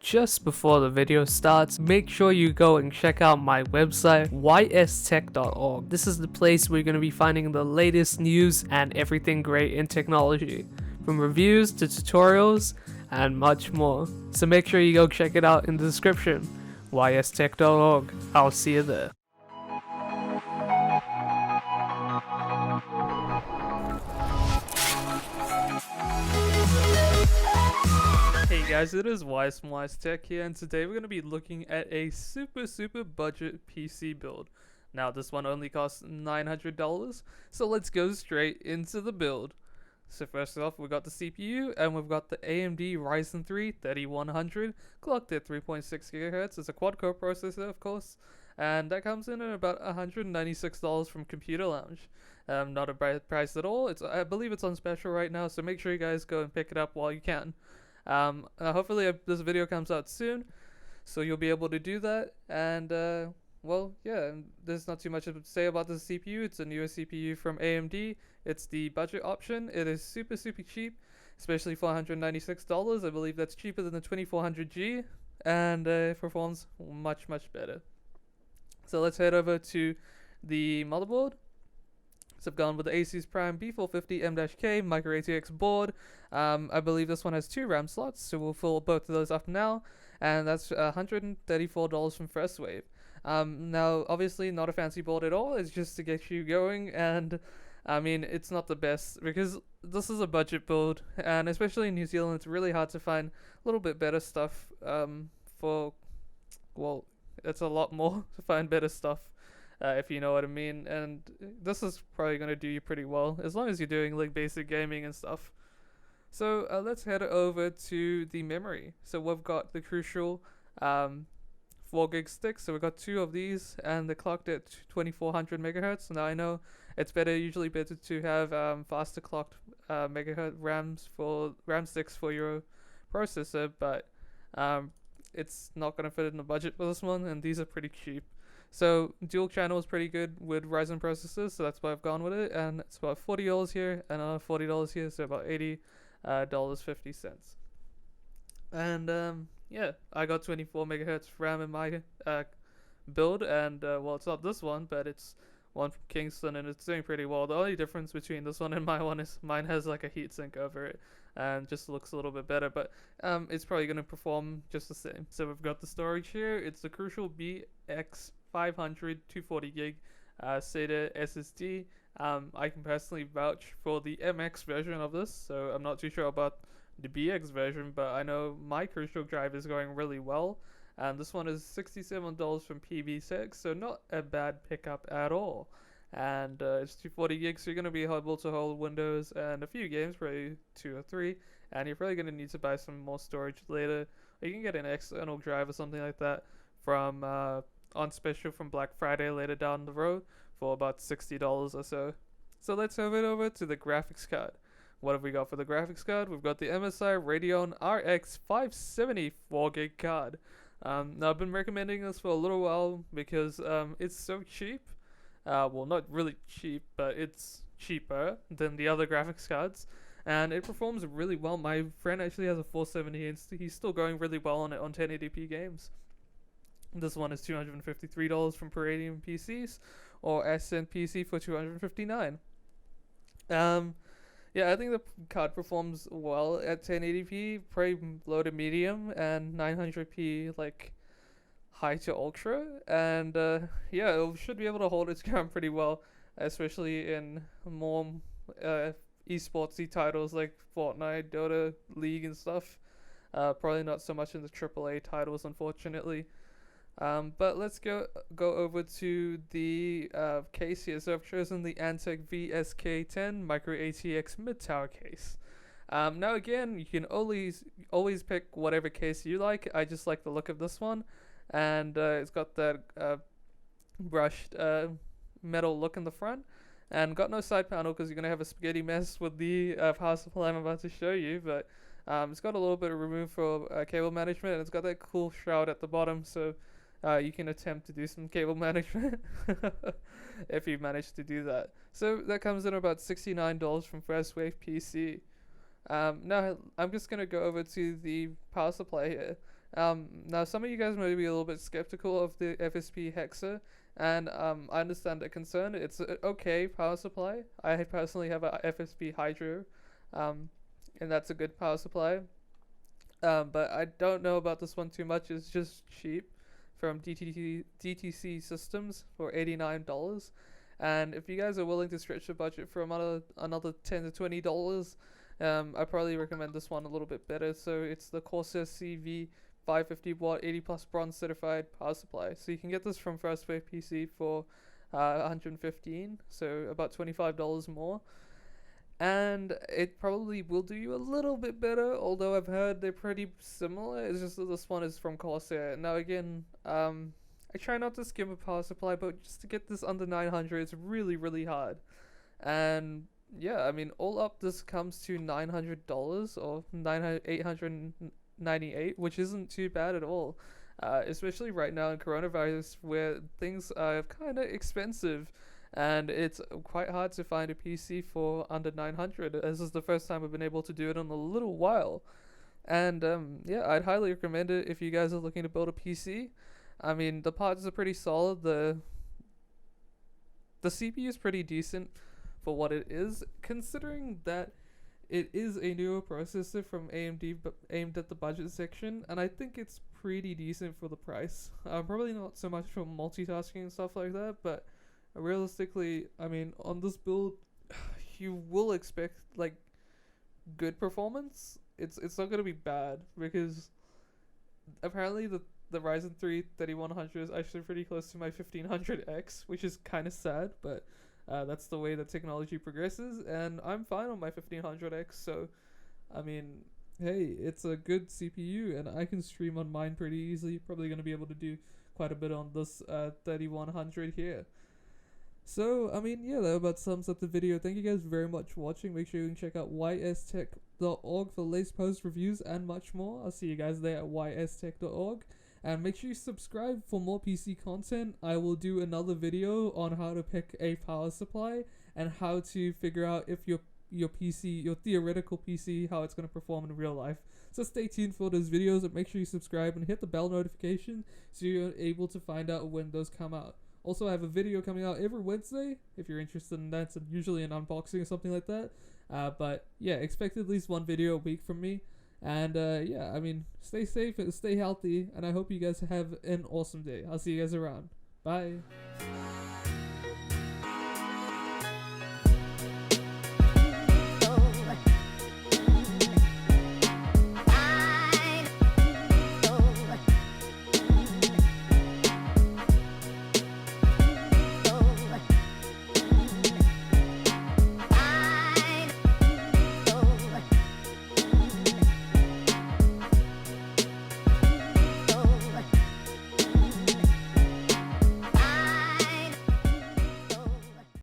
just before the video starts, make sure you go and check out my website, ystech.org. This is the place where you're going to be finding the latest news and everything great in technology, from reviews to tutorials and much more. So make sure you go check it out in the description, ystech.org. I'll see you there. Hey guys, it is Wise from Wise Tech here, and today we're going to be looking at a super budget PC build. Now this one only costs $900, so let's go straight into the build. So first off, we got the CPU, and we've got the AMD Ryzen 3 3100, clocked at 3.6 GHz. It's a quad-core processor, of course, and that comes in at about $196 from Computer Lounge. Not a bad price at all. I believe it's on special right now, so make sure you guys go and pick it up while you can. Hopefully this video comes out soon, so you'll be able to do that. And well, yeah, there's not too much to say about the CPU. It's a newer CPU from AMD. It's the budget option. It is super cheap, especially for $196. I believe that's cheaper than the 2400G, and it performs much better. So let's head over to the motherboard. So I've gone with the Asus Prime B450 M-K Micro ATX board. I believe this one has 2 RAM slots, so we'll fill both of those up now, and that's $134 from First Wave. Now, obviously not a fancy board at all. It's just to get you going, and I mean, it's not the best because this is a budget build, and especially in New Zealand, it's really hard to find a little bit better stuff. Well, it's a lot more to find better stuff. If you know what I mean, and this is probably going to do you pretty well as long as you're doing like basic gaming and stuff. So let's head over to the memory. So we've got the crucial 4 gig sticks. So we've got 2 of these, and they're clocked at 2400 megahertz. Now I know it's usually better to have faster clocked megahertz RAM sticks for your processor, but it's not going to fit in the budget for this one, and these are pretty cheap. So dual channel is pretty good with Ryzen processors, so that's why I've gone with it, and it's about $40 here and another $40 here, so about $80.50. And yeah, I got 24 megahertz RAM in my build, and well, it's not this one, but it's one from Kingston, and it's doing pretty well. The only difference between this one and my one is mine has like a heatsink over it and just looks a little bit better, but it's probably going to perform just the same. So we've got the storage here. It's the Crucial BX 500 240 gig SATA SSD. I can personally vouch for the MX version of this, so I'm not too sure about the BX version, but I know my Crucial drive is going really well, and this one is $67 from PV6, so not a bad pickup at all. And it's 240 gigs, so you're going to be able to hold Windows and a few games, probably 2 or 3, and you're probably going to need to buy some more storage later, or you can get an external drive or something like that from on special from Black Friday later down the road for about $60 or so. So let's move it over to the graphics card. What have we got for the graphics card? We've got the MSI Radeon RX 570 4 gig card. Now I've been recommending this for a little while because it's so cheap. Well, not really cheap, but it's cheaper than the other graphics cards, and it performs really well. My friend actually has a 470 and he's still going really well on it on 1080p games. This one is $253 from Palladium PCs, or Ascent PC for $259. Yeah, I think the card performs well at 1080p, probably low to medium, and 900p like high to ultra. And yeah, it should be able to hold its ground pretty well, especially in more esportsy titles like Fortnite, Dota, League, and stuff. Probably not so much in the AAA titles, unfortunately. But let's go over to the case here. So I've chosen the Antec VSK10 Micro ATX mid-tower case. Now again, you can always pick whatever case you like. I just like the look of this one, and it's got that brushed metal look in the front, and got no side panel because you're gonna have a spaghetti mess with the power supply I'm about to show you. But it's got a little bit of room for cable management, and it's got that cool shroud at the bottom, so you can attempt to do some cable management if you manage to do that. So that comes in about $69 from First Wave PC. Now I'm just going to go over to the power supply here. Now some of you guys may be a little bit skeptical of the FSP Hexa, and I understand the concern. It's a okay power supply. I personally have a FSP Hydro, um, and that's a good power supply. But I don't know about this one too much. It's just cheap from DTC Systems for $89. And if you guys are willing to stretch the budget for another $10 to $20, I probably recommend this one a little bit better. So it's the Corsair CV 550 watt 80 plus bronze certified power supply. So you can get this from First Wave PC for 115, so about $25 more. And it probably will do you a little bit better, although I've heard they're pretty similar. It's just that this one is from Corsair. Now again, I try not to skim a power supply, but just to get this under 900 is really, really hard. And yeah, I mean, all up, this comes to $900 or $898, which isn't too bad at all. Especially right now in coronavirus, where things are kind of expensive, and it's quite hard to find a PC for under 900. This is the first time I've been able to do it in a little while. And yeah, I'd highly recommend it if you guys are looking to build a PC. I mean, the parts are pretty solid. The CPU is pretty decent for what it is, considering that it is a newer processor from AMD, but aimed at the budget section, and I think it's pretty decent for the price. Probably not so much for multitasking and stuff like that, but realistically, I mean, on this build, you will expect like good performance. It's not gonna be bad, because apparently the Ryzen 3 3100 is actually pretty close to my 1500X, which is kind of sad, but that's the way that technology progresses, and I'm fine on my 1500X. So, I mean, hey, it's a good CPU, and I can stream on mine pretty easily. Probably gonna be able to do quite a bit on this 3100 here. So, I mean, yeah, that about sums up the video. Thank you guys very much for watching. Make sure you can check out ystech.org for latest post reviews and much more. I'll see you guys there at ystech.org. And make sure you subscribe for more PC content. I will do another video on how to pick a power supply and how to figure out if your PC, your theoretical PC, how it's going to perform in real life. So stay tuned for those videos, and make sure you subscribe and hit the bell notification so you're able to find out when those come out. Also, I have a video coming out every Wednesday if you're interested in that. It's usually an unboxing or something like that. But yeah, expect at least one video a week from me. And yeah, I mean, stay safe and stay healthy, and I hope you guys have an awesome day. I'll see you guys around. Bye.